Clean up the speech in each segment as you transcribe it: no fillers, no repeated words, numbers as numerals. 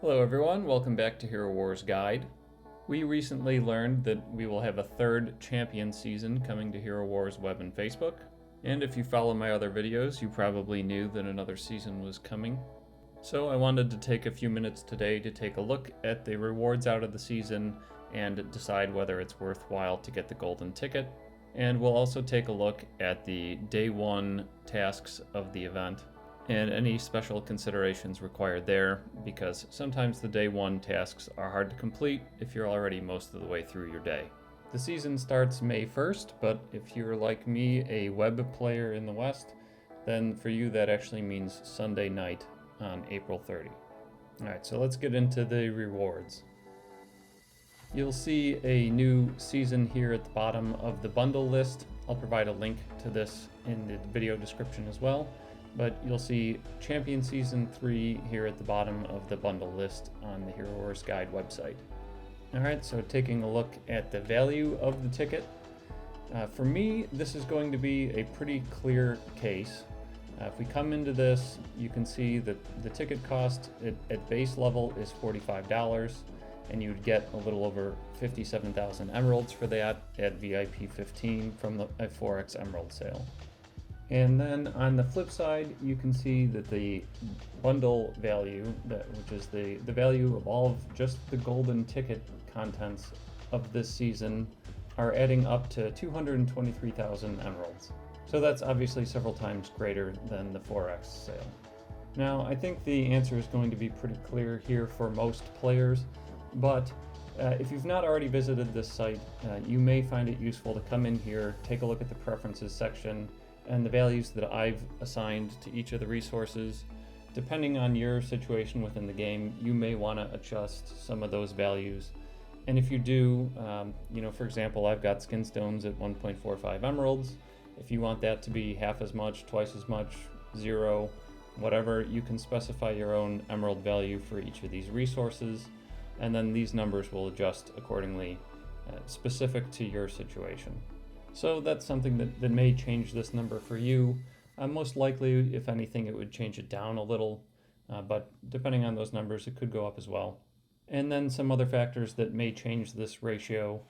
Hello everyone, welcome back to Hero Wars Guide. We recently learned that we will have a third champion season coming to Hero Wars web and Facebook. And if you follow my other videos, you probably knew that another season was coming. So I wanted to take a few minutes today to take a look at the rewards out of the season and decide whether it's worthwhile to get the golden ticket. And we'll also take a look at the day one tasks of the event and any special considerations required there, because sometimes the day one tasks are hard to complete if you're already most of the way through your day. The season starts May 1st, but if you're like me, a web player in the West, then for you that actually means Sunday night on April 30. Alright, so let's get into the rewards. You'll see a new season here at the bottom of the bundle list. I'll provide a link to this in the video description as well. But you'll see Champion Season 3 here at the bottom of the bundle list on the Hero Wars Guide website. Alright, so taking a look at the value of the ticket. For me, this is going to be a pretty clear case. If we come into this, you can see that the ticket cost at base level is $45, and you would get a little over 57,000 emeralds for that at VIP 15 from the 4X Emerald sale. And then on the flip side, you can see that the bundle value, which is the value of all of just the golden ticket contents of this season, are adding up to 223,000 emeralds. So that's obviously several times greater than the 4X sale. Now, I think the answer is going to be pretty clear here for most players, but if you've not already visited this site, you may find it useful to come in here, take a look at the preferences section, and the values that I've assigned to each of the resources. Depending on your situation within the game, you may want to adjust some of those values. And if you do, for example, I've got skin stones at 1.45 emeralds. If you want that to be half as much, twice as much, 0, whatever, you can specify your own emerald value for each of these resources, and then these numbers will adjust accordingly, specific to your situation. So that's something that may change this number for you. Most likely, if anything, it would change it down a little, but depending on those numbers, it could go up as well. And then some other factors that may change this ratio.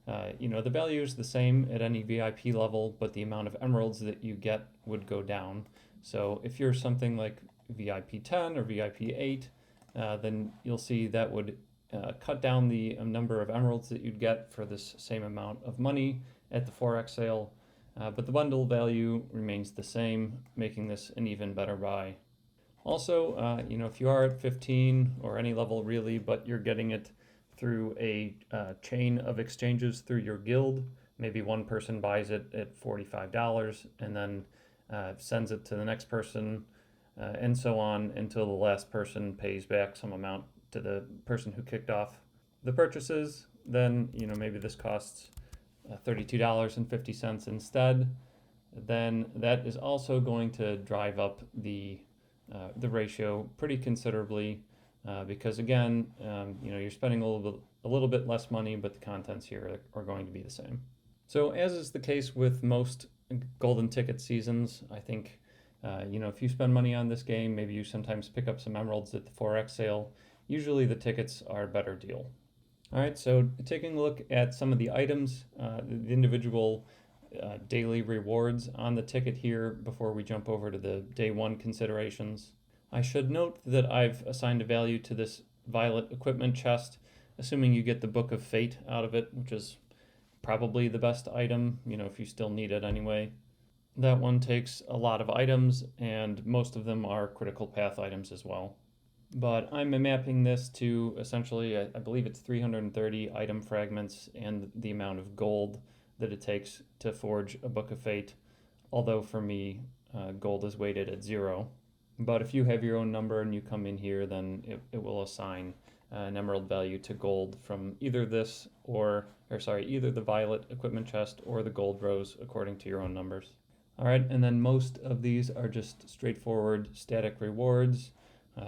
The value is the same at any VIP level, but the amount of emeralds that you get would go down. So if you're something like VIP 10 or VIP 8, then you'll see that would cut down the number of emeralds that you'd get for this same amount of money at the 4X sale, but the bundle value remains the same, making this an even better buy. Also, if you are at 15 or any level really, but you're getting it through a chain of exchanges through your guild, maybe one person buys it at $45 and then sends it to the next person, and so on until the last person pays back some amount to the person who kicked off the purchases. Then, maybe this costs $32.50 instead, then that is also going to drive up the ratio pretty considerably, because again, you're spending a little bit less money, but the contents here are going to be the same. So as is the case with most golden ticket seasons, I think if you spend money on this game, maybe you sometimes pick up some emeralds at the 4X sale. Usually the tickets are a better deal. All right, so taking a look at some of the items, the individual daily rewards on the ticket here before we jump over to the day one considerations. I should note that I've assigned a value to this violet equipment chest, assuming you get the Book of Fate out of it, which is probably the best item, if you still need it anyway. That one takes a lot of items, and most of them are critical path items as well. But I'm mapping this to essentially, I believe it's 330 item fragments and the amount of gold that it takes to forge a Book of Fate, although for me, gold is weighted at 0. But if you have your own number and you come in here, then it will assign an emerald value to gold from either this either the violet equipment chest or the gold rose according to your own numbers. All right, and then most of these are just straightforward static rewards.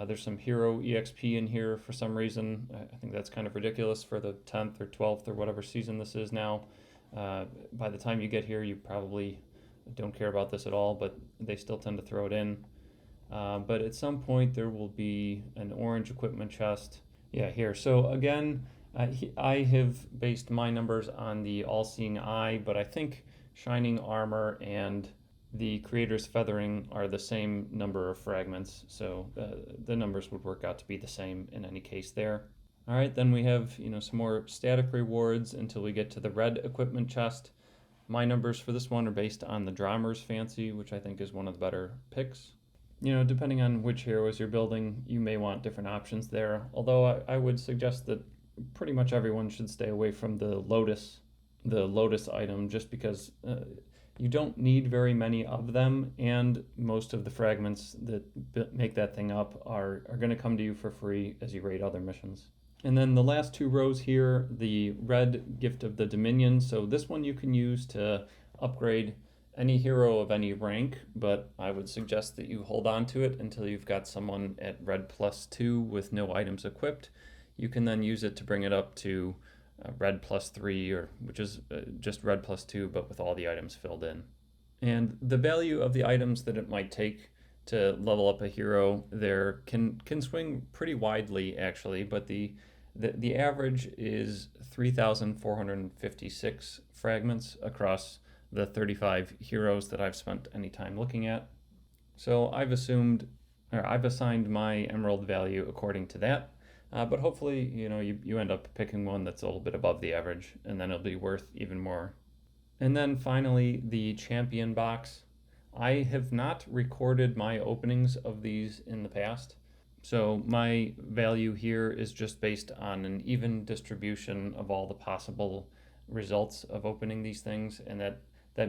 There's some hero EXP in here for some reason. I think that's kind of ridiculous for the 10th or 12th or whatever season this is now. By the time you get here, you probably don't care about this at all, but they still tend to throw it in. but at some point there will be an orange equipment chest. Yeah, here. So again, I have based my numbers on the All-Seeing Eye, but I think Shining Armor and the Creator's Feathering are the same number of fragments, so the numbers would work out to be the same in any case there. All right, then we have some more static rewards until we get to the red equipment chest. My numbers for this one are based on the Drommer's Fancy, which I think is one of the better picks. Depending on which heroes you're building, you may want different options there, although I would suggest that pretty much everyone should stay away from the Lotus item, just because you don't need very many of them, and most of the fragments that make that thing up are going to come to you for free as you raid other missions. And then the last two rows here, the red Gift of the Dominion. So this one you can use to upgrade any hero of any rank, but I would suggest that you hold on to it until you've got someone at red +2 with no items equipped. You can then use it to bring it up to red +3, or which is just red +2, but with all the items filled in. And the value of the items that it might take to level up a hero there can swing pretty widely, actually, but the average is 3,456 fragments across the 35 heroes that I've spent any time looking at. So I've assigned my emerald value according to that. But hopefully, you end up picking one that's a little bit above the average, and then it'll be worth even more. And then finally, the champion box. I have not recorded my openings of these in the past, so my value here is just based on an even distribution of all the possible results of opening these things, and that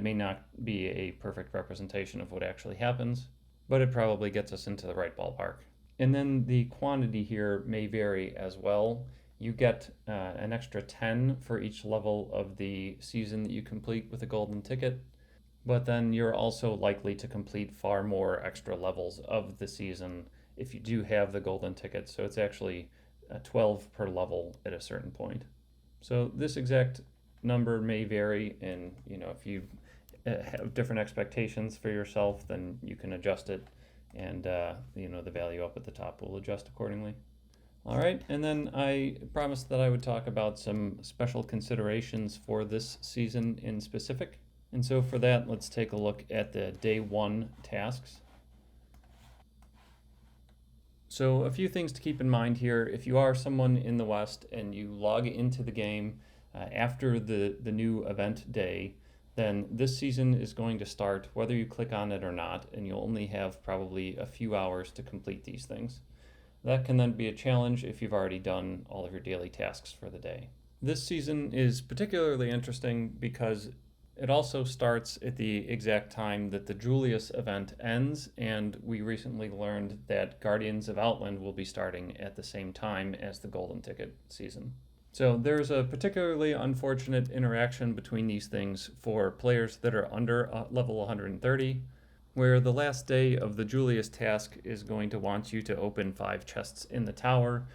may not be a perfect representation of what actually happens, but it probably gets us into the right ballpark. And then the quantity here may vary as well. You get an extra 10 for each level of the season that you complete with a golden ticket, but then you're also likely to complete far more extra levels of the season if you do have the golden ticket. So it's actually 12 per level at a certain point. So this exact number may vary, and if you have different expectations for yourself, then you can adjust it, and the value up at the top will adjust accordingly. All right, and then I promised that I would talk about some special considerations for this season in specific. And so for that, let's take a look at the day 1 tasks. So a few things to keep in mind here. If you are someone in the West and you log into the game after the new event day, then this season is going to start whether you click on it or not, and you'll only have probably a few hours to complete these things. That can then be a challenge if you've already done all of your daily tasks for the day. This season is particularly interesting because it also starts at the exact time that the Julius event ends, and we recently learned that Guardians of Outland will be starting at the same time as the Golden Ticket season. So there's a particularly unfortunate interaction between these things for players that are under level 130, where the last day of the Julius task is going to want you to open 5 chests in the tower,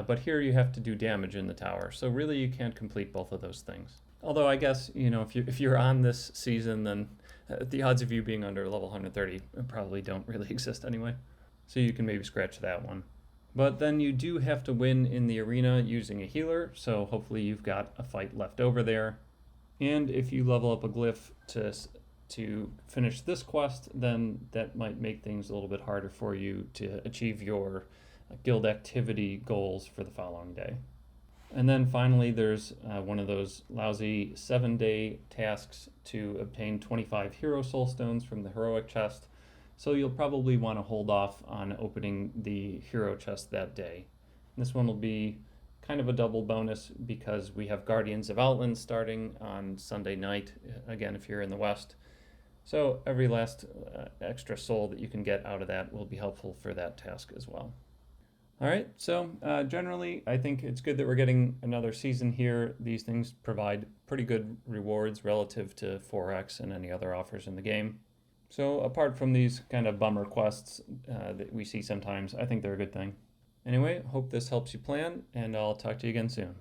but here you have to do damage in the tower, so really you can't complete both of those things. Although I guess, if you're on this season, then the odds of you being under level 130 probably don't really exist anyway. So you can maybe scratch that one. But then you do have to win in the arena using a healer, so hopefully you've got a fight left over there. And if you level up a glyph to finish this quest, then that might make things a little bit harder for you to achieve your guild activity goals for the following day. And then finally, there's one of those lousy 7-day tasks to obtain 25 Hero Soul Stones from the Heroic Chest. So you'll probably want to hold off on opening the Hero Chest that day. This one will be kind of a double bonus because we have Guardians of Outland starting on Sunday night, again, if you're in the West. So every last extra soul that you can get out of that will be helpful for that task as well. All right, so generally, I think it's good that we're getting another season here. These things provide pretty good rewards relative to 4X and any other offers in the game. So apart from these kind of bummer quests that we see sometimes, I think they're a good thing. Anyway, hope this helps you plan, and I'll talk to you again soon.